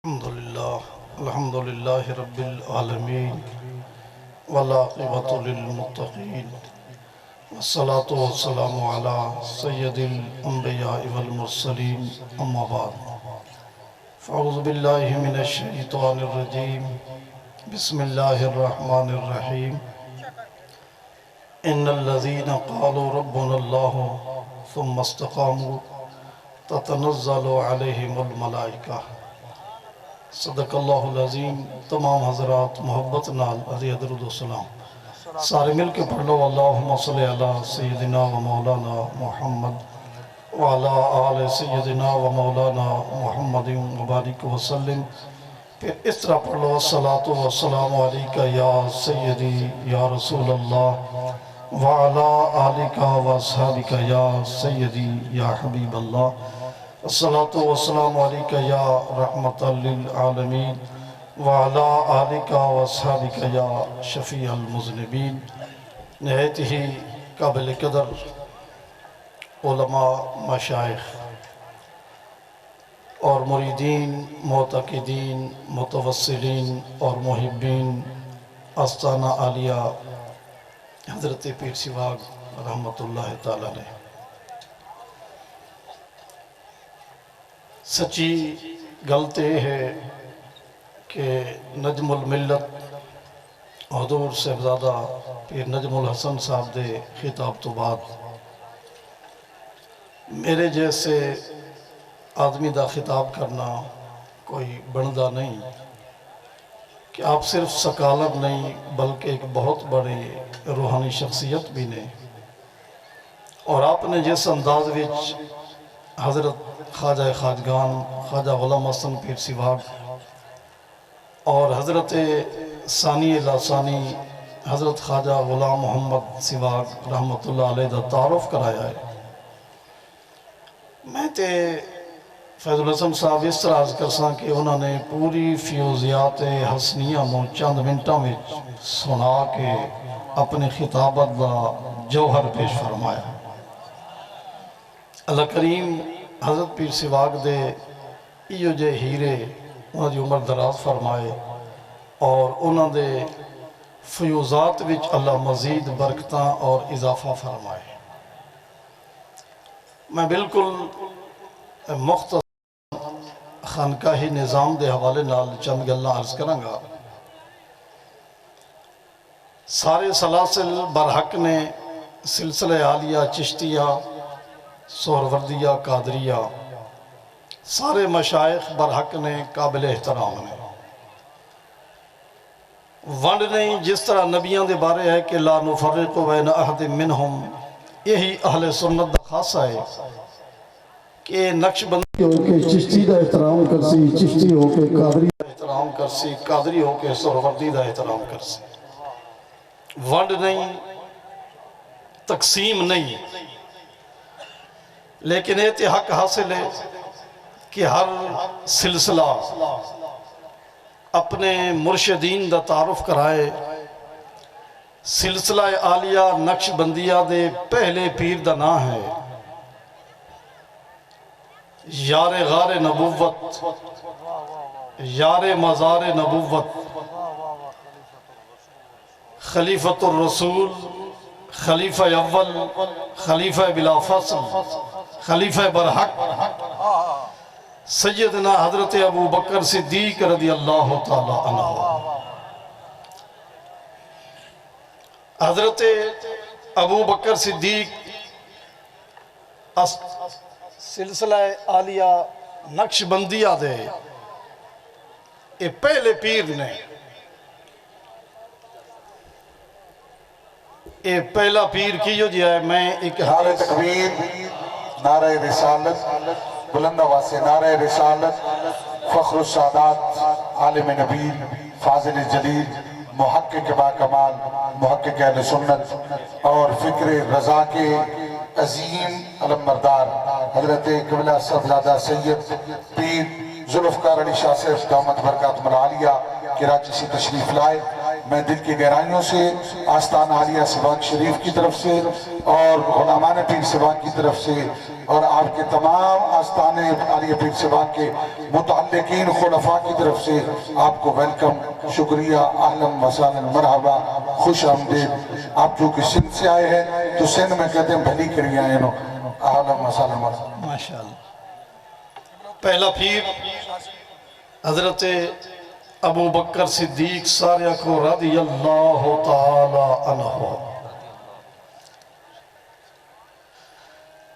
الحمد لله رب العالمين والعاقبة للمتقين والصلاة والسلام على سيد الأنبياء والمرسلين أما بعد فأعوذ بالله من الشيطان الرجيم بسم الله الرحمن الرحيم إن الذين قالوا ربنا الله ثم استقاموا تتنزل عليهم الملائكة صدق اللہ العظیم۔ تمام حضرات محبت نال عزیز درود و سلام سارے مل کے پڑھ لو اللہم صلی علی سیدنا و مولانا محمد وعلی آل سیدنا و مولانا محمد مبارک وسلم۔ پھر اس طرح پڑھ لو الصلاة والسلام علیکہ یا سیدی یا رسول اللہ وعلی آلکہ و اصحابکہ یا سیدی یا حبیب اللہ۔ الصلاة والسلام علیکہ یا رحمت للعالمین وعلا آلکہ واصحابکہ یا شفیع المذنبین۔ نہایت ہی قابل قدر علماء، مشائخ اور مریدین، معتقدین، متوسلین اور محبین آستانہ عالیہ حضرت پیر سواگ رحمت اللہ تعالیٰ نے سچی غلط یہ ہے کہ نجم الملت حضور صاحبزادہ پیر نجم الحسن صاحب دے خطاب تو بعد میرے جیسے آدمی دا خطاب کرنا کوئی بندہ نہیں کہ آپ صرف سکالر نہیں بلکہ ایک بہت بڑی روحانی شخصیت بھی نے، اور آپ نے جس انداز وچ حضرت خواجہ خواجگان خواجہ غلام حسن پیر سواگ اور حضرت ثانی لاسانی حضرت خواجہ غلام محمد سواگ رحمت اللہ علیہ دا تعارف کرایا ہے، میں تے فیض الحسن صاحب اس طرح عرض کرساں کہ انہوں نے پوری فیوزیات حسنیہ مو چند منٹاں میں سنا کے اپنے خطابت دا جوہر پیش فرمایا۔ اللہ کریم حضرت پیر سواگ دے ایو جے ہیرے انہوں دی عمر دراز فرمائے اور انہوں دے فیوزات وچ اللہ مزید برکتاں اور اضافہ فرمائے۔ میں بالکل مختصر خانقاہی نظام دے حوالے نال چند گلاں عرض کروں گا۔ سارے سلاسل برحق نے سلسلہ عالیہ چشتیہ سہروردیہ قادریہ سارے مشائخ برحق نے قابل احترام نے، ونڈ نہیں جس طرح نبیاں دے بارے ہے کہ لا نفرق بین احد منہم، یہی اہل سنت دا خاصہ ہے کہ نقش بندی ہو کے چشتی دا احترام کرسی، چشتی ہو کے قادری دا احترام کرسی، قادری ہو کے سہروردی دا احترام کرسی، ونڈ نہیں، تقسیم نہیں، لیکن یہ حق حاصل ہے کہ ہر سلسلہ اپنے مرشدین دا تعارف کرائے۔ سلسلہ عالیہ نقش بندیہ دے پہلے پیر دا نام ہے یار غار نبوت، یار مزار نبوت، خلیفۃ الرسول، خلیفہ اول، خلیفہ بلا فصل، خلیفہ برحق، سیدنا حضرت ابو بکر صدیق رضی اللہ تعالی عنہ۔ حضرت ابو بکر صدیق سلسلہ عالیہ نقش بندیہ دے یہ پہلے پیر نے، یہ پہلا پیر کیوں دیا ہے۔ میں ایک نعرہ تکبیر، نعرہ رسالت، بلند آواز سے نعرہ رسالت، فخر السادات، عالم نبی، فاضل جلیل، محقق با کمال، محقق اہل سنت اور فکر رضا کے عظیم علمبردار حضرت قبلہ صدزادہ سید پیر ذوالفقار علی شاہ صاحب دامت برکاتہم العالیہ کراچی سے تشریف لائے۔ میں دل کی گہرائیوں سے آستانہ عالیہ سباق شریف کی طرف سے اور غلامان پیر سباق کی طرف سے اور آپ کے تمام آستانے عالیہ پیر سباق کے متعلقین خلفاء کی طرف سے آپ کو ویلکم، شکریہ، اہلاً و سہلاً، مرحبا، خوش آمدید۔ آپ جو کہ سندھ سے آئے ہیں تو سندھ میں کہتے ہیں بھلی کری آئے ہیں، اہلاً و سہلاً، مرحبا۔ ماشاءاللہ۔ پہلا پیر حضرت ابو بکر صدیق ساریہ کو رضی اللہ تعالی عنہ۔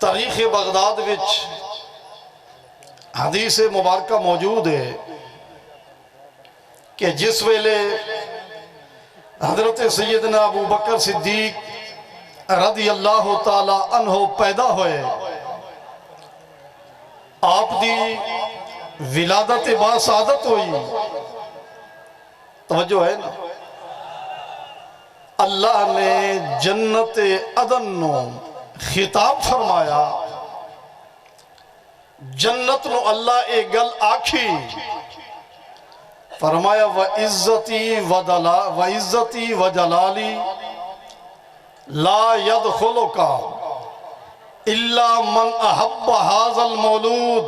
تاریخ بغداد وچ حدیث مبارکہ موجود ہے کہ جس ویلے حضرت سیدنا ابو بکر صدیق رضی اللہ تعالی عنہ پیدا ہوئے، آپ دی ولادت باسعادت ہوئی۔ توجہ ہے نا، اللہ نے جنت عدن نو خطاب فرمایا، جنت نو اللہ اے گل آکھی فرمایا وَعِزَّتِي وَجَلَالِي لَا يَدْخُلُكَ إِلَّا مَنْ أَحَبَّ هَذَا الْمَوْلُودِ۔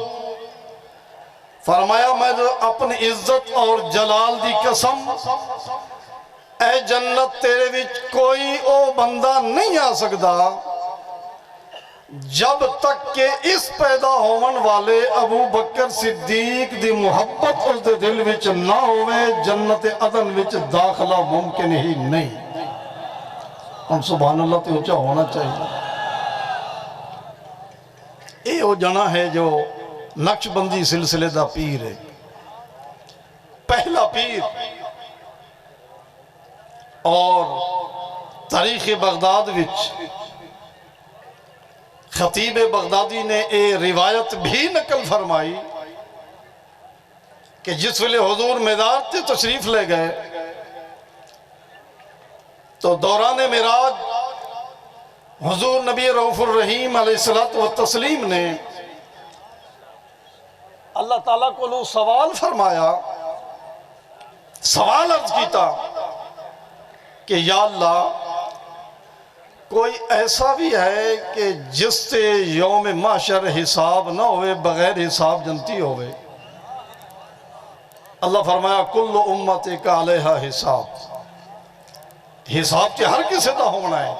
فرمایا میں اپنی عزت اور جلال دی قسم، اے جنت تیرے وچ کوئی او بندہ نہیں آ سکدا جب تک کہ اس پیدا ہومن والے ابو بکر صدیق دی محبت اس دے دل وچ نہ ہوئے، جنت عدن وچ داخلہ ممکن ہی نہیں۔ ہم سبحان اللہ تے اونچا ہونا چاہیے۔ اے او جنا ہے جو نقش بندی سلسلے دا پیر ہے، پہلا پیر۔ اور تاریخ بغداد وچ خطیب بغدادی نے اے روایت بھی نقل فرمائی کہ جس ویلے حضور میدان تے تشریف لے گئے تو دوران معراج حضور نبی رؤوف الرحیم علیہ الصلوۃ والتسلیم نے اللہ تعالیٰ کو لو سوال فرمایا، سوال عرض کیتا کہ یا اللہ کوئی ایسا بھی ہے کہ جس سے یوم محشر حساب نہ ہوئے، بغیر حساب جنتی ہوئے؟ اللہ فرمایا کل امتک علیہا حساب، حساب کے ہر کسی دا ہونا ہے،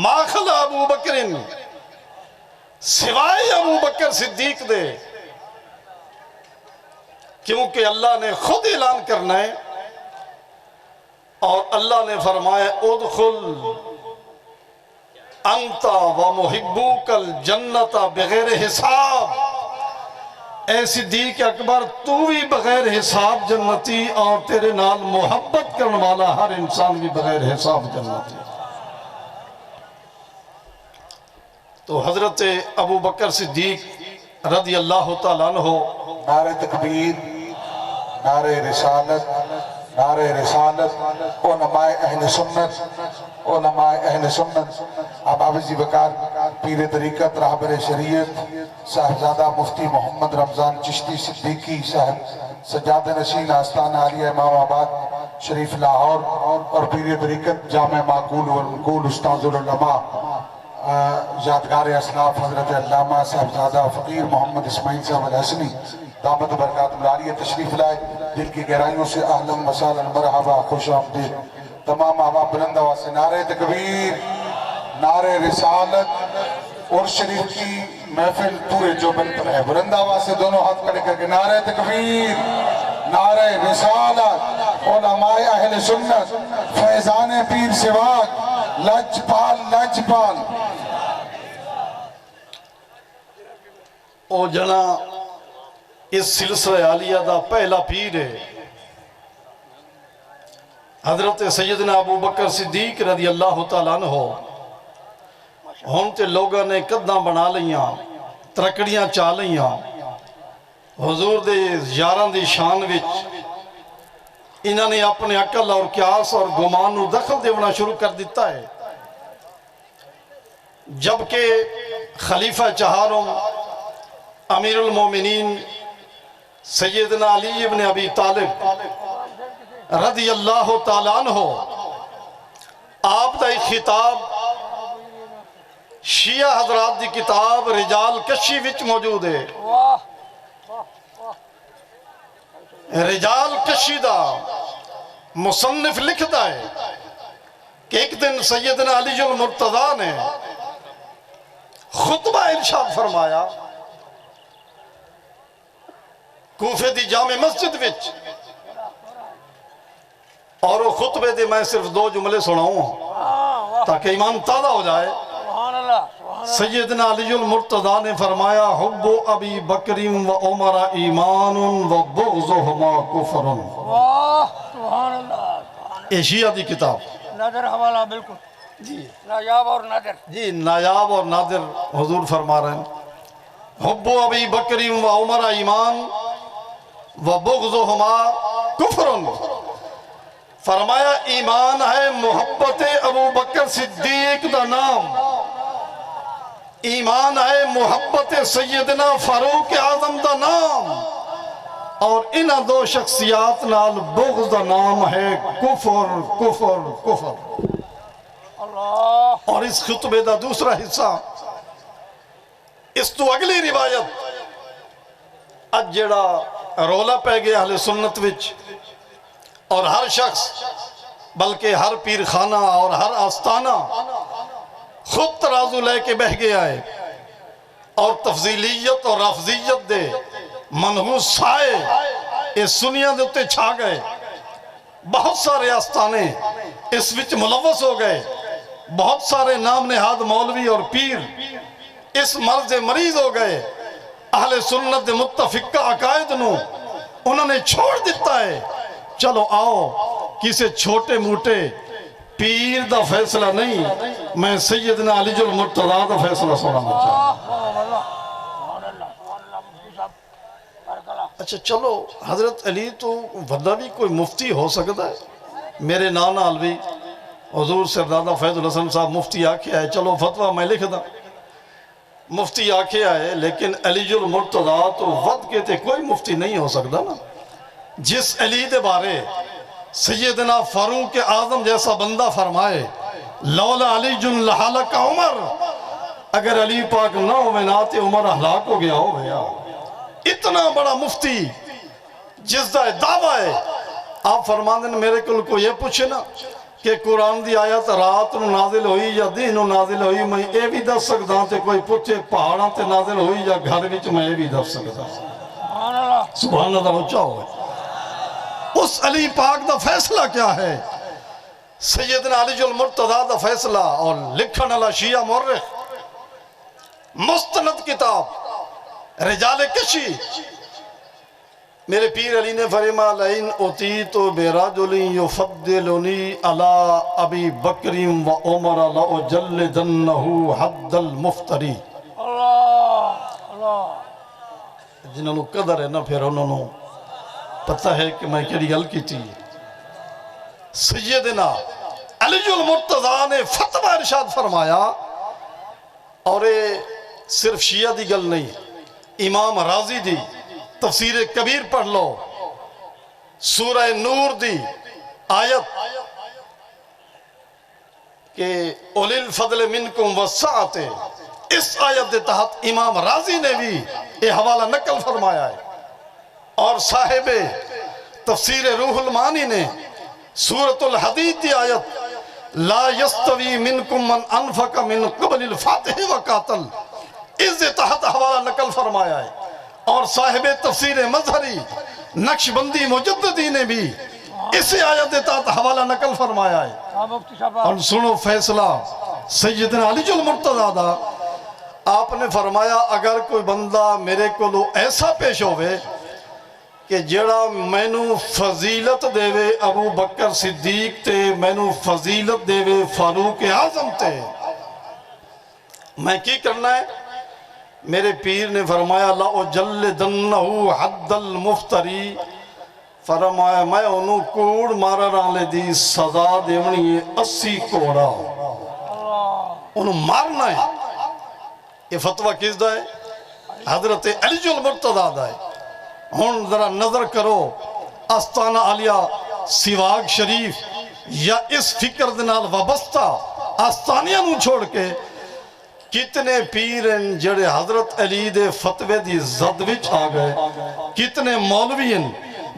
ما خلا ابو بکر، سوائے ابو بکر صدیق دے، کیونکہ اللہ نے خود اعلان کرنا ہے اور اللہ نے فرمایا ادخل انت ومحبوک الجنت بغیر حساب، اے صدیق اکبر تو بھی بغیر حساب جنتی اور تیرے نال محبت کرنے والا ہر انسان بھی بغیر حساب جنتی۔ تو حضرت ابو بکر صدیق رضی اللہ تعالیٰ عنہ، نعرہ تکبیر، نعرہ رسالت، نعرہ رسالت، علماء اہل سنت، علماء اہل سنت، ابا بزی بکار پیر طریقت راہبر شریعت صاحبزادہ مفتی محمد رمضان چشتی صدیقی صاحب سجاد نشین آستانہ عالیہ امام آباد شریف لاہور اور پیر طریقت جامع معقول والمنقول استاذ العلماء یادگار اسلاف حضرت علامہ صاحبزادہ فقیر محمد اسماعیل صاحب الحسنی دامت برکات العالیہ تشریف لائے، دل کی گہرائیوں سے اہلاً و سہلاً، مرحبا، خوش آمدید۔ تمام آباب بلند آواز سے نعرہ تکبیر، نعرہ رسالت اور شریف کی محفل پورے جوبن پر ہے، بلند آواز سے دونوں ہاتھ کھڑے کر کے نعرہ تکبیر، نعرہ رسالت، علماء اہل سنت، فیضان پیر سواق، لجپال لجپال۔ او جنا اس سلسلہ عالیہ دا پہلا پیر ہے حضرت سیدنا ابو بکر صدیق رضی اللہ تعالیٰ عنہ۔ ہم تے لوگاں نے قداں بنا لیاں، ترکڑیاں چا لیاں، حضور دے یاراں دی شان وچ انہاں نے اپنے عقل اور قیاس اور گمان نو دخل دیونا شروع کر دیتا ہے، جبکہ خلیفہ چہاروں امیر المومنین سیدنا علی ابن ابی طالب رضی اللہ تعالیٰ عنہ آپ دا ایک خطاب شیعہ حضرات دی کتاب رجال کشی وچ موجود ہے۔ رجال کشی دا مصنف لکھتا ہے کہ ایک دن سیدنا علی المرتضیٰ نے خطبہ ارشاد فرمایا کوفے دی جامع مسجد وچ، اور وہ خطبے دے میں صرف 2 جملے سناؤں تاکہ ایمان تازہ ہو جائے۔ سیدنا علی المرتضیٰ نے فرمایا حب ابی بکر و عمر ایمان و بغضہما کفر۔ یہ شیعہ دی کتاب نادر حوالہ بالکل جی نایاب اور نادر جی نایاب اور نادر حضور فرما رہے ہیں حب ابی بکر و عمر ایمان و بغضہما کفر۔ فرمایا ایمان ہے محبت ابو بکر صدیق دا نام، ایمان ہے محبت سیدنا فاروق اعظم دا نام، اور انہاں 2 شخصیات نال بغض دا نام ہے کفر کفر کفر۔ اللہ اور اس خطبے دا دوسرا حصہ اس تو اگلی روایت اج جڑا رولا پہ گیا اہل سنت وچ، اور ہر شخص بلکہ ہر پیر خانہ اور ہر آستانہ خود ترازو لے کے بہ گیا ہے، اور تفضیلیت اور رافضیت دے منحوس سائے اس دنیا دے اتے چھا گئے۔ بہت سارے آستانے اس وچ ملوث ہو گئے، بہت سارے نام نہاد مولوی اور پیر اس مرض مریض ہو گئے۔ اہل سنت دے متفقہ عقائد نو انہوں نے چھوڑ دیتا ہے۔ چلو آؤ کسی چھوٹے موٹے پیر دا فیصلہ نہیں، میں سیدنا علی المرتضیٰ دا فیصلہ سنانا چاہتا ہوں۔ اچھا چلو حضرت علی تو ودہ بھی کوئی مفتی ہو سکتا ہے، میرے نانا علوی حضور سردادہ فیض الحسن صاحب مفتی آکھے آئے، چلو فتوہ میں لکھ دا مفتی آکھے آئے، لیکن علی المرتضیٰ تو ود کے تے کوئی مفتی نہیں ہو سکتا نا۔ جس علی دے بارے سیدنا فاروق اعظم جیسا بندہ فرمائے لولا علی جن لحالک عمر، اگر علی پاک نہ ہوئے ناتے عمر ہلاک ہو گیا ہو گیا۔ اتنا بڑا مفتی جس دا دعویٰ ہے، آپ فرماندن میرے کل کو یہ پوچھے نا کہ قرآن دی آیت رات نو نازل ہوئی یا دن نو نازل ہوئی، میں اے بھی دس سکتا تے کوئی پوچھے پہاڑاں تے نازل ہوئی یا گھر وچ میں اے بھی دس سکتا۔ سبحان اللہ اچھا ہوئے۔ اس علی پاک دا فیصلہ کیا ہے؟ سیدنا علی المرتضیٰ دا فیصلہ، اور لکھن اللہ شیعہ مورخ مستند کتاب رجال کشی، میرے پیر علی نے فرما لئن اُتیتُ برجل یفضلنی علی ابی بکر و عمر لأجلدنہ حد المفتری۔ جنہوں نے قدر ہے نا پھر انہوں نے پتہ ہے کہ میں کیڑی گل کی تھی۔ سیدنا علی المرتضیٰ نے فتوہ ارشاد فرمایا، اور صرف شیعہ دی گل نہیں، امام رازی دی تفسیر کبیر پڑھ لو، سورہ نور دی آیت کہ اولی الفضل منکم والسعۃ، اس آیت دے تحت امام رازی نے بھی یہ حوالہ نقل فرمایا ہے، اور صاحب تفسیر روح المعانی نے سورۃ الحدید دی آیت لا یستوی منکم من انفق من قبل الفاتح وقاتل، اس دے تحت حوالہ نقل فرمایا ہے، اور صاحب تفسیر مظہری نقش بندی مجددی نے بھی اس آیت دے تحت حوالہ نقل فرمایا ہے۔ اور سنو فیصلہ سیدنا علی المرتضیٰ دا، آپ نے فرمایا اگر کوئی بندہ میرے کو ایسا پیش ہوئے کہ جڑا مینو فضیلت دے وے ابو بکر صدیق تے، مینو فضیلت دے وے فاروق اعظم تے، میں کی کرنا ہے؟ میرے پیر نے فرمایا لَأُجَلِّدَنَّهُ حَدَّ الْمُفْتَرِي، فرمایا میں انہوں کوڑ مارا رالے دی سزا دیونی 80 کوڑا، انہوں مارنا ہے۔ یہ فتوہ کس دا ہے؟ حضرت علی المرتضیٰ دا ہے۔ ہن ذرا نظر کرو آستانہ عالیہ سواگ شریف یا اس فکر دنال وابستہ آستانیاں نو چھوڑ کے کتنے پیر ہیں جڑے حضرت علی دے فتوے دی زد وچ آ گئے، کتنے مولوی ہیں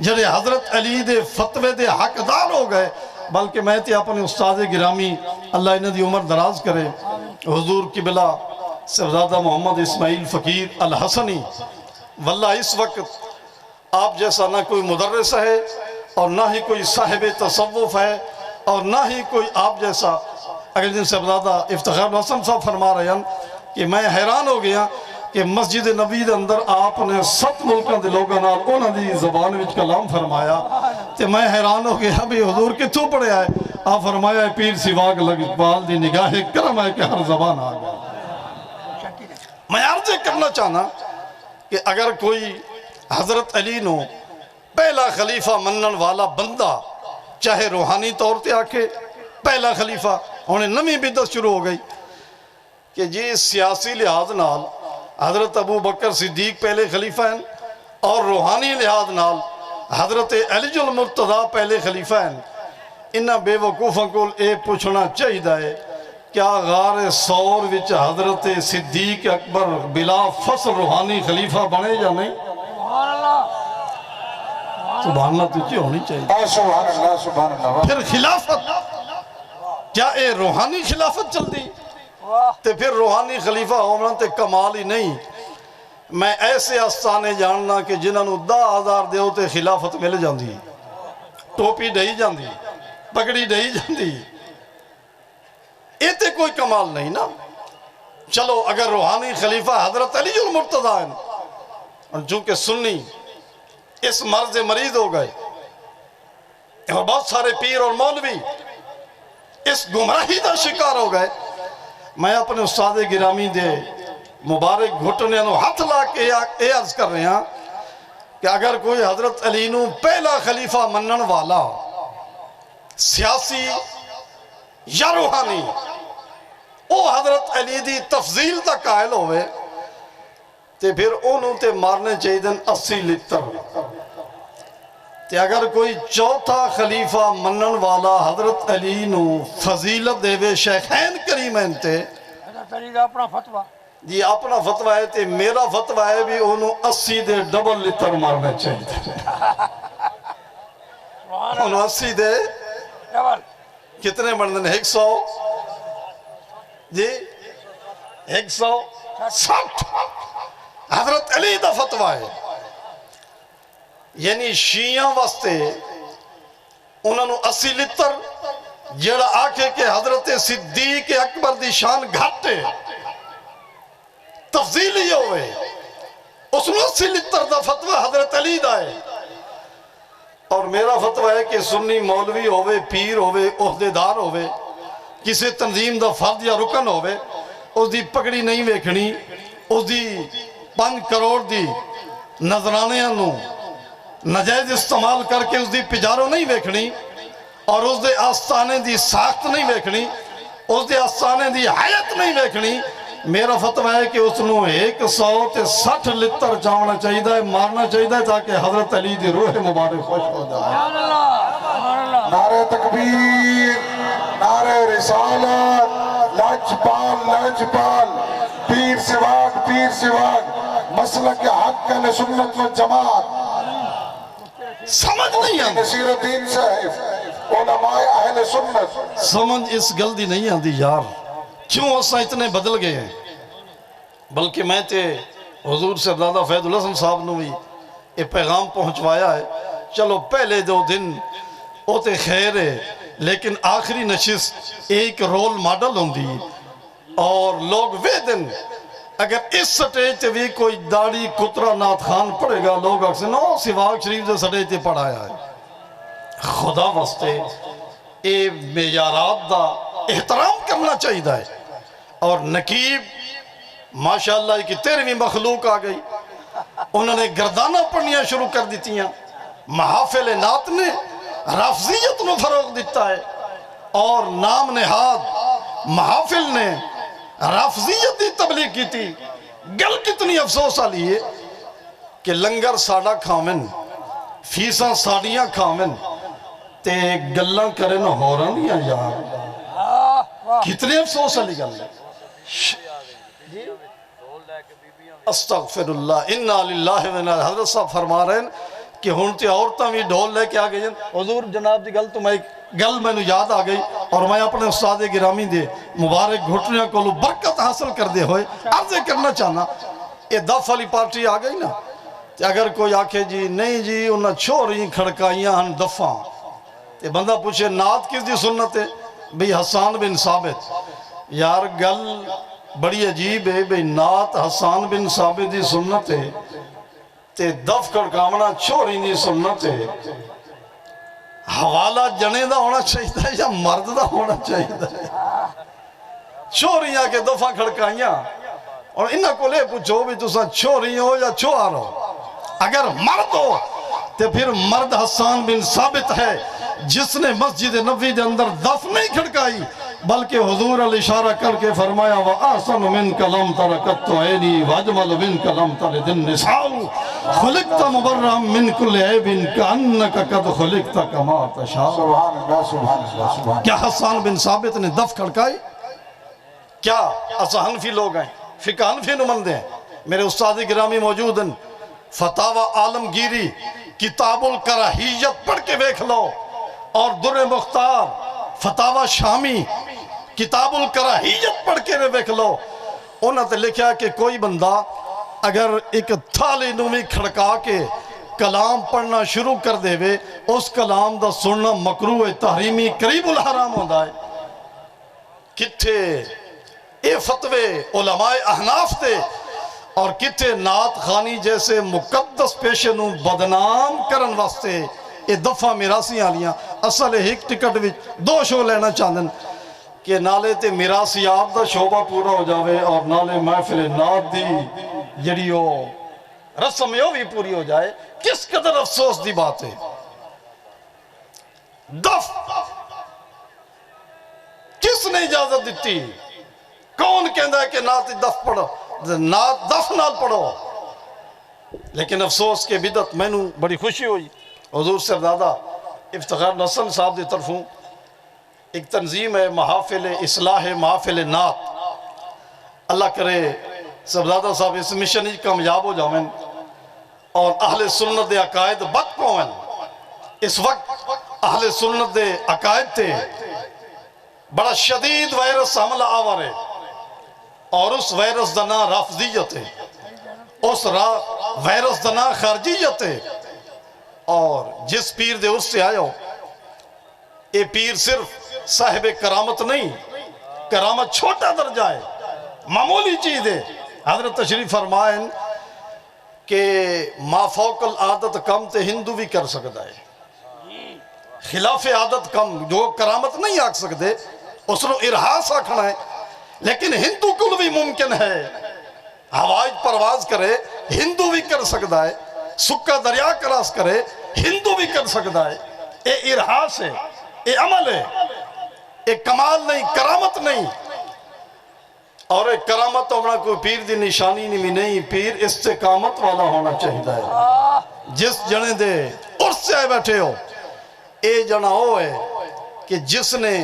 جڑے حضرت علی دے فتوے دے حقدار ہو گئے۔ بلکہ میں تے اپنے استاد گرامی اللہ انہاں دی عمر دراز کرے حضور قبلہ صاحبزادہ محمد اسماعیل فقیر الحسنی، واللہ اس وقت آپ جیسا نہ کوئی مدرس ہے اور نہ ہی کوئی صاحب تصوف ہے اور نہ ہی کوئی آپ جیسا، اگر جن صاحبزادہ افتخار حسن صاحب فرما رہے ہیں کہ میں حیران ہو گیا کہ مسجد نبی دے اندر آپ نے 7 ملکاں دے لوگاں نال انہاں دی زبان وچ کلام فرمایا، تے میں حیران ہو گیا بھی حضور کتھوں پڑھیا ہے؟ آپ فرمایا ہے پیر سواگ لجپال دی نگاہ کرم ہے کہ ہر زبان آ گیا۔ میں عرض کرنا چاہنا کہ اگر کوئی حضرت علی نو پہلا خلیفہ منن والا بندہ چاہے روحانی طور تے آکے پہلا خلیفہ، انہیں نمی بدعت شروع ہو گئی کہ جی سیاسی لحاظ نال حضرت ابو بکر صدیق پہلے خلیفہ ہیں اور روحانی لحاظ نال حضرت علی المرتضیٰ پہلے خلیفہ ہیں۔ انہاں بے وقوفاں کو اے پوچھنا چاہیے ہے کیا غار سور وچ حضرت صدیق اکبر بلا فصل روحانی خلیفہ بنے یا نہیں؟ سبحان اللہ، سبحان اللہ تجھے ہونی چاہیے۔ سبحان اللہ سبحان اللہ۔ پھر خلافت کیا اے روحانی خلافت چل دی؟ تے پھر روحانی خلیفہ ہونا تے کمال ہی نہیں۔ میں ایسے آستانے جاننا کہ جنہاں نو 10,000 دیو تے خلافت مل جاندی، ٹوپی ڈھائی جاندی، پگڑی ڈھائی جاندی، ایتے کوئی کمال نہیں نا۔ چلو اگر روحانی خلیفہ حضرت علی المرتضیٰ ہیں اور چونکہ سنی اس مرض مریض ہو گئے اور بہت سارے پیر اور مولوی اس گمراہی دا شکار ہو گئے، میں اپنے استاد گرامی دے مبارک گھٹنے نو ہاتھ لا کے اے عرض کر رہے ہیں کہ اگر کوئی حضرت علی نو پہلا خلیفہ منن والا سیاسی یا روحانی او حضرت علی دی تفضیل دا قائل ہوئے تے پھر انہوں تے مارنے چاہیے دن 80 لتر۔ تے اگر کوئی چوتھا خلیفہ منن والا حضرت علی نو فضیلت دے وے شیخین کریمین تے حضرت علی دا اپنا فتوہ جی اپنا فتوہ ہے تے میرا فتوہ ہے بھی انہوں 80 دے ڈبل لتر مارنے چاہیے، انہوں 80 دے ڈبل کتنے بندن 100 جی 160 حضرت علی دا فتوہ ہے۔ یعنی شیعہ واسطے انہوں نے 80 لتر جڑا آکھے کہ حضرت صدیق اکبر دی شان گھاٹے تفضیل ہی ہوئے، اس نے 80 لتر دا فتوہ حضرت علی دا ہے۔ اور میرا فتوہ ہے کہ سنی مولوی ہوئے، پیر ہوئے، عہدیدار ہوئے، کسی تنظیم دا فرد یا رکن ہوئے، اس دی پگڑی نہیں ویکھنی، اس دی 5 کروڑ دی نظرانے نو نجائز استعمال کر کے اس دی پجاروں نہیں ویکھنی اور اس دے آستانے دی ساخت نہیں ویکھنی، اس دے آستانے دی حیات نہیں ویکھنی۔ میرا فتوہ ہے کہ اس نو 160 لتر چاونا چاہیے ہے، مارنا چاہیے ہے تاکہ حضرت علی دی روح مبارک خوش ہو جائے۔ سبحان اللہ، سبحان اللہ۔ نعرہ تکبیر، نعرہ رسالت، لجپال لجپال، پیر سواگ، مسلک حق اہل سنت و جماعت، سمجھ نہیں آتی، نصیر الدین صاحب، علماء اہل سنت۔ سمجھ اس گل دی نہیں آتی یار، کیوں اسا اتنے بدل گئے ہیں؟ بلکہ میں تے حضور سے دادا فیض الحسن صاحب نے بھی یہ پیغام پہنچوایا ہے، چلو پہلے 2 دن اوتے خیر ہے لیکن آخری نشست ایک رول ماڈل ہوں دی اور لوگ وے دن اگر اس سٹیج تے بھی کوئی داڑھی کترا نات خان پڑھے گا لوگ اکسے نو سواگ شریف سے سٹیج تے پڑھایا ہے۔ خدا واسطے اے معیارات دا احترام کرنا چاہیے ہے۔ اور نقیب ماشاءاللہ کی 13ویں مخلوق آ گئی، انہوں نے گردانہ پڑھنیاں شروع کر دیتیاں، محافل نات نے رافضیت نو فروغ دیتا ہے اور نام نہاد محافل نے رافضیت دی تبلیغ کی تھی۔ گل کتنی افسوس آلی ہے کہ لنگر ساڑا کھامن، فیساں ساڑیاں کھامن، تے گلاں کرے نہ ہو رہا دیا یار واہ کتنے افسوس علی گل ہے استغفر اللہ انا للہ و انا حضرت صاحب فرما رہے ہیں کہ ہون تے عورتاں بھی ڈھول لے کے آ گئی ہیں حضور جناب دی گل تو میں گل میں نو یاد آ گئی اور میں اپنے استاد گرامی دے مبارک گھٹنیاں کو برکت حاصل کر دے ہوئے عرض کرنا چاہنا یہ دف والی پارٹی آ گئی نا تے اگر کوئی آکھے جی نہیں جی انہاں چھوڑی کھڑکائیاں ہن دفاں تے بندہ پوچھے نعت کس دی سنت ہے بھئی حسان بن ثابت یار گل بڑی عجیب ہے بھئی نعت حسان بن ثابت دی سنت ہے تے دف کھڑکاونا چھوڑی دی سنت ہے حوالہ جنے دا ہونا چاہیے یا مرد دا ہونا چاہیے چھوڑیاں کے دفعہ کھڑکائیاں اور انہاں کو لے پوچھو بھی تساں چھوڑی ہو یا چھوار ہو اگر مرد ہو تو پھر مرد حسان بن ثابت ہے جس نے مسجد نبوی دے اندر دف نہیں کھڑکائی بلکہ حضور علیہ اشارہ کر کے فرمایا وَآسَنُ مِنْكَ لَمْ تَرَكَتُّ عَيْنِي وَاجْمَلُ مِنْكَ لَمْ تَلِدِ النِّسَاءُ خُلِقْتَ مُبَرَّمْ مِنْ كُلِّ عَيْبٍ كَأَنَّكَ قَدْ خُلِقْتَ كَمَا تَشَاءُ سبحان اللہ سبحان اللہ سبحان کیا حسان بن ثابت نے دف کھڑکائی کیا اسا حنفی لوگ ہیں فقہ حنفی نمندے ہیں میرے استاد گرامی موجود ہیں فتاوی عالمگیری کتاب الکراہیت پڑھ کے دیکھ لو اور در مختار فتاوی شامی کتاب الکراہیت پڑھ کے دیکھ لو انہوں نے لکھا کہ کوئی بندہ اگر ایک تھالی نومی کھڑکا کے کلام پڑھنا شروع کر دے وے اس کلام دا سننا مکروہ تحریمی قریب الحرام ہوتا ہے کتھے اے فتوے علماء احناف تھے اور کتھے نعت خانی جیسے مقدس پیشے نو بدنام کرن واسطے یہ دفعہ میراسی آلیاں اصل ایک ٹکٹ بھی دو شو لینا چاندن کہ نالے تے میراسی آپ دا شعبہ پورا ہو جاوے اور نالے محفل نعت دی جڑی ہو رسم یوں بھی پوری ہو جائے کس قدر افسوس دی بات ہے دف کس نے اجازت دیتی کون کہندا ہے کہ نعت دف پڑھو نعت دف نال پڑھو لیکن افسوس کے بدعت میں نو بڑی خوشی ہوئی حضور صاحبزادہ افتخار نسل صاحب دی طرفوں ایک تنظیم ہے محافل اصلاح محافل نعت اللہ کرے صاحبزادہ صاحب اس مشن ہی کامیاب ہو جاویں اور اہل سنت دے عقائد بک پاویں اس وقت اہل سنت دے عقائد تے بڑا شدید وائرس حملہ آور ہے اور اس وائرس دا نام رافضیت ہے اس وائرس دا نام خارجیت ہے اور جس پیر دے اس سے آیا ہو اے پیر صرف صاحب کرامت نہیں کرامت چھوٹا درجہ ہے معمولی چیز ہے حضرت تشریف فرمائیں کہ ما فوق العادت کم تے ہندو بھی کر سکتا ہے خلاف عادت کم جو کرامت نہیں آکھ سکتے اس نے ارحاس آکھنا ہے لیکن ہندو کل بھی ممکن ہے ہوائی پرواز کرے ہندو بھی کر سکتا ہے سکا دریا کراس کرے ہندو بھی کر سکتا ہے اے ارحاس ہے اے عمل ہے اے کمال نہیں کرامت نہیں اور ایک کرامت ہونا کوئی پیر دی نشانی نہیں پیر استقامت والا ہونا چاہیے ہے جس جنے دے اس سے آئے بیٹھے ہو اے جنا ہو ہے کہ جس نے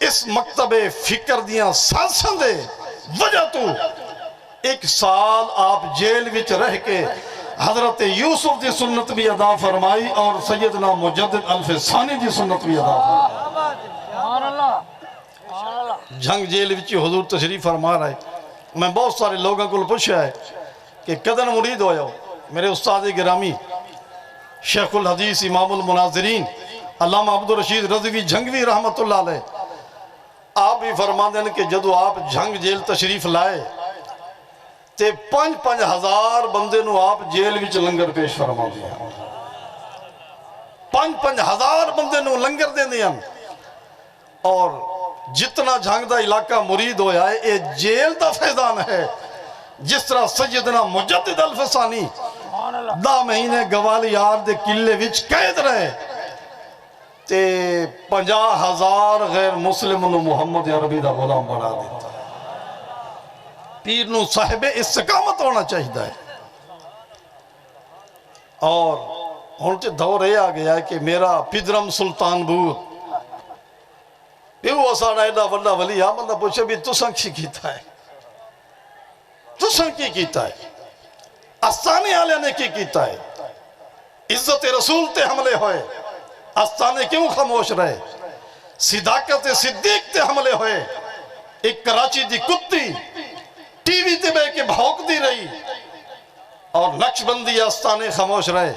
اس مکتب فکر دیاں سانسن دے وجہ تو ایک سال آپ جیل وچ رہ کے حضرت یوسف دی سنت بھی ادا فرمائی اور سیدنا مجدد الفسانی دی سنت بھی ادا فرمائی سبحان اللہ سبحان اللہ جھنگ جیل وچی حضور تشریف فرما رہا ہے میں بہت سارے لوگوں کو پوچھا ہے کہ کدن مرید ہویا ہو میرے استاد گرامی شیخ الحدیث امام المناظرین علامہ عبدالرشید رضوی جھنگوی رحمت اللہ علیہ آپ بھی فرما دیں کہ جدو آپ جھنگ جیل تشریف لائے تے 5,000 بندے نو آپ جیل وچ لنگر پیش فرما دیا 5,000 بندے نو لنگر دے دیا اور جتنا جھنگ دا علاقہ مرید ہویا ہے یہ جیل دا فیضان ہے جس طرح سیدنا مجدد الفسانی سبحان اللہ 10 مہینے گوالیار دے قلعے وچ قید رہے تے 50,000 غیر مسلم نو محمد عربی دا غلام بنا دیتا پیر نو صاحب استقامت ہونا چاہیے ہے اور ہوں تو دور یہ آ گیا ہے کہ میرا پدرم سلطان بوت پیو ساڑا ایڈا وڈا ولی آ بندہ پوچھے بھی تساں کی کیتا ہے تساں کی کیتا ہے استانے والے نے کی کیتا ہے عزت رسول تے حملے ہوئے استانے کیوں خاموش رہے صداقت صدیق تے حملے ہوئے ایک کراچی دی کتی ٹی وی تے بے کے بھوک دی رہی اور نقش بندی استانے خاموش رہے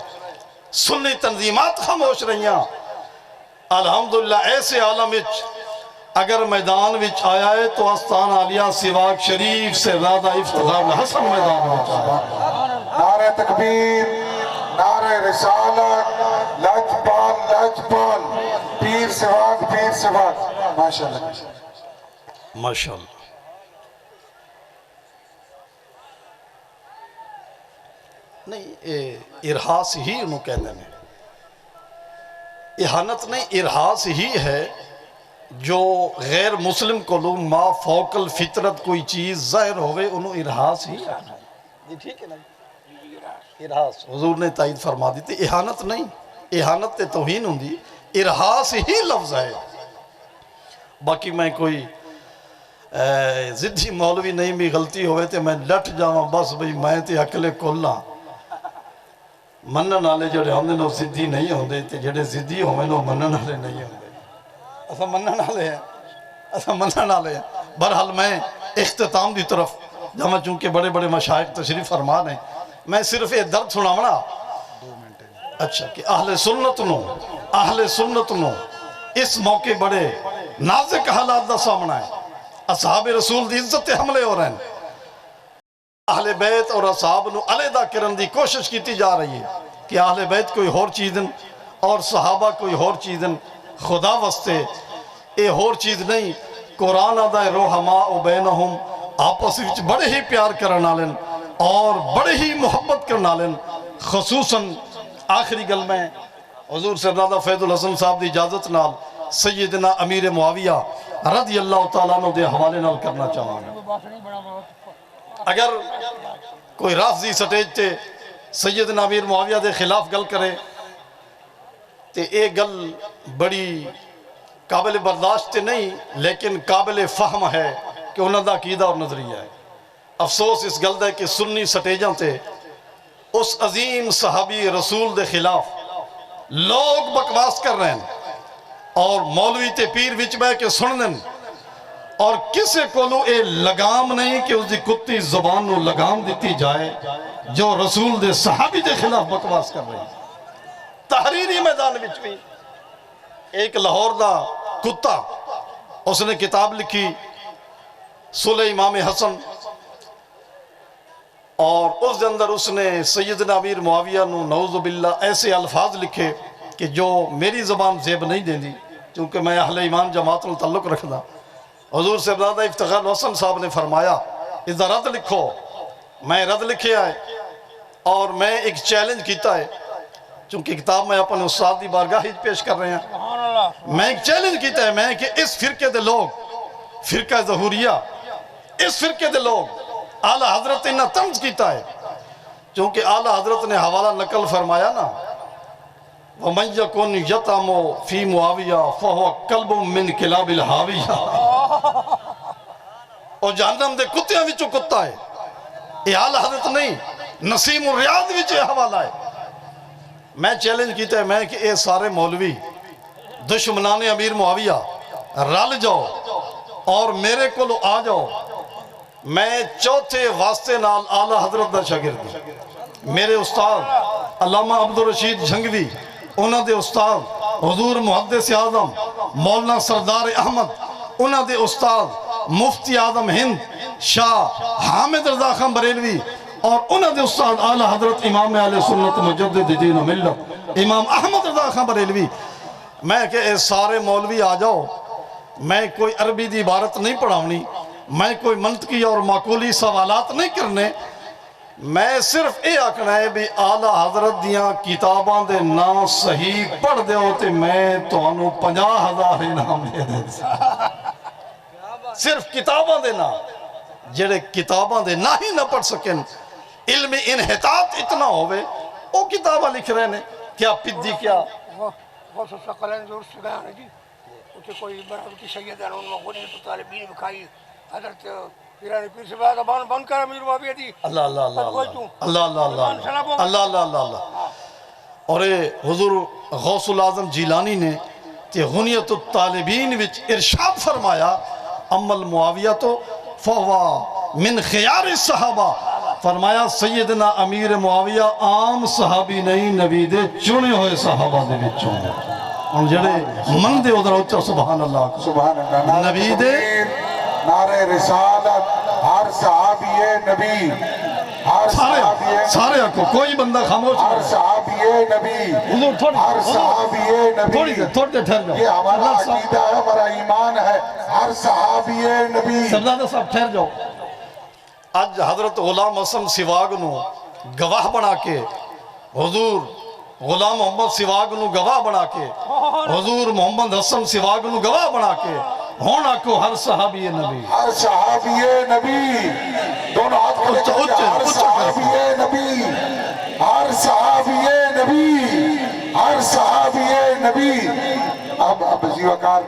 سنی تنظیمات خاموش رہیاں الحمدللہ ایسے عالم وچ اگر میدان وچ آیا ہے تو آستان عالیہ سواک شریف سے زیادہ افتخار حسن میدان وچ آیا نعرہ تکبیر نعرہ رسالت لاجپال لاجپال پیر سواک ماشاءاللہ ماشاءاللہ نہیں ارحاس ہی انہوں کہنے میں احانت نہیں ارحاس ہی ہے جو غیر مسلم کو لوگ ما فوق الفطرت کوئی چیز ظاہر ہوئے انہوں ارحاس ہی آنا ہے یہ ٹھیک ہے نا ارحاس حضور نے تائید فرما دی تھی احانت نہیں احانت تے توہین ہوں دی ارحاس ہی لفظ ہے باقی میں کوئی زدی مولوی نہیں بھی غلطی ہوئے تے میں لٹ جاؤں بس بھئی میں تے اکلے کھولنا منن والے جڑے ہوندے نو زدی نہیں ہوندے تے جڑے زدی ہوئے نو منن والے نہیں ہوندے ایسا منن والے ہیں ایسا منن والے ہیں بہرحال میں اختتام دی طرف جہاں چونکہ بڑے بڑے مشائق تشریف فرمان ہیں میں صرف یہ درد سناونا اچھا کہ اہل سنت نو اس موقع بڑے نازک حالات دا سامنا ہے اصحاب رسول دی عزت حملے ہو رہے ہیں اہل بیت اور اصحاب نو علیحدہ کرن دی کوشش کیتی جا رہی ہے کہ اہل بیت کوئی اور چیزن اور صحابہ کوئی اور چیزن خدا واسطے اے اور چیز نہیں قرآن آدھا روحما و بینہم آپس وچ بڑے ہی پیار کرنا لیں اور بڑے ہی محبت کرنا لیں خصوصاً آخری گل میں حضور سردادہ فیض الحسن صاحب دی اجازت نال سیدنا امیر معاویہ رضی اللہ تعالیٰ عنہ دے حوالے نال کرنا چاہوں گا اگر کوئی رافضی سٹیج تے سیدنا امیر معاویہ دے خلاف گل کرے تے ایک گل بڑی قابل برداشت نہیں لیکن قابل فہم ہے کہ انہوں دا عقیدہ اور نظریہ ہے افسوس اس گل ہے کہ سنی سٹیجاں تے اس عظیم صحابی رسول دے خلاف لوگ بکواس کر رہے ہیں اور مولوی تے پیر وچ بے کے سنن اور کسے کولو اے لگام نہیں کہ اس دی کتی زبان نو لگام دیتی جائے جو رسول دے صحابی دے خلاف بکواس کر رہے ہیں تحریری میدان وچ بھی ایک لاہور دا کتا اس نے کتاب لکھی صلح امام حسن اور اس دے اندر اس نے سیدنا امیر معاویہ نو نعوذ باللہ ایسے الفاظ لکھے کہ جو میری زبان زیب نہیں دیں دی چونکہ میں اہل ایمان جماعت میں تعلق رکھنا حضور سے بردہ افتخار حسن صاحب نے فرمایا اذا رد لکھو میں رد لکھے آئے اور میں ایک چیلنج کیتا ہے چونکہ کتاب میں اپنے استاد دی بارگاہ ہی پیش کر رہے ہیں میں ایک چیلنج کیتا ہے میں کہ اس فرقے دے لوگ فرقہ ظہوریہ اس فرقے دے لوگ اعلیٰ حضرت انہا طنز کیتا ہے چونکہ اعلیٰ حضرت نے حوالہ نقل فرمایا نا وَمَنْ يَكُنْ يَطَمُ فِي مُعَوِيَةَ فَهُوَ قَلْبٌ مِّنْ كِلَابِ الْحَاوِيَةِ اور جہنم دے کتیاں وچوں کتا ہے یہ اعلیٰ حضرت نہیں نسیم الریاض وچے حوالہ ہے میں چیلنج کیتا ہے میں کہ اے سارے مولوی دشمنان امیر معاویہ رل جاؤ اور میرے کو لو آ جاؤ میں چوتھے واسطے نال اعلیٰ حضرت دا شاگرد میرے استاد علامہ عبدالرشید جھنگوی انہاں دے استاد حضور محدث اعظم مولانا سردار احمد انہاں دے استاد مفتی اعظم ہند شاہ حامد رضا خان بریلوی اور انہاں دے استاد اعلیٰ حضرت امام اہل سنت مجدد دین و ملت امام احمد رضا خان بریلوی میں کہ اے سارے مولوی آ جاؤ میں کوئی عربی دی عبارت نہیں پڑھاونی میں کوئی منطقی اور معقولی سوالات نہیں کرنے میں صرف اے آکھنا ہے بھی اعلیٰ حضرت دیاں کتاباں دے نا صحیح پڑھ دے ہوتے میں تو انہوں 50,000 انعام دے دے صرف کتاباں دے نا جڑے کتاباں دے نہ ہی نہ پڑھ سکیں علم انحطاط اتنا ہوئے وہ کتاباں لکھ رہے ہیں کیا پدی کیا وہ سقلین ضرور سے گیا نا جی اسے کوئی برابر کی سید ہے انہوں نے غنی طالبین بکھائی حضرت پیرانی پیر سے بات بن کر امیر بابی دی اللہ اللہ اللہ اللہ اللہ اللہ اللہ اللہ اللہ اللہ اور حضور غوث العظم جیلانی نے کہ غنیت الطالبین وچ ارشاد فرمایا عمل معاویہ تو فہوا من خیار الصحابہ فرمایا سیدنا امیر معاویہ عام صحابی نہیں نبی دے چنے ہوئے صحابہ دے وچوں ہن جڑے من دے ادھر اچھا سبحان اللہ سبحان اللہ نبی دے نعرہ رسالت ہر صحابی نبی ہر صحابی سارے آکو کوئی بندہ خاموش ہر صحابی نبی حضور ہر صحابی تھوڑی نبی دیر ٹھہر جاؤ یہ ہمارا عقیدہ ہے ہمارا ایمان ہے ہر صحابی نبی سردار صاحب ٹھہر جاؤ آج حضرت غلام حسن سواگ نو گواہ بنا کے حضور غلام محمد سواگ نو گواہ بنا کے حضور محمد حسن سواگ نو گواہ بنا کے ہونا کو ہر صحابی نبی ہر صحابی نبی دونوں ہاتھ کو لے کر ہر صحابی نبی ہر صحابی نبی ہر صحابی نبی اب جی وقار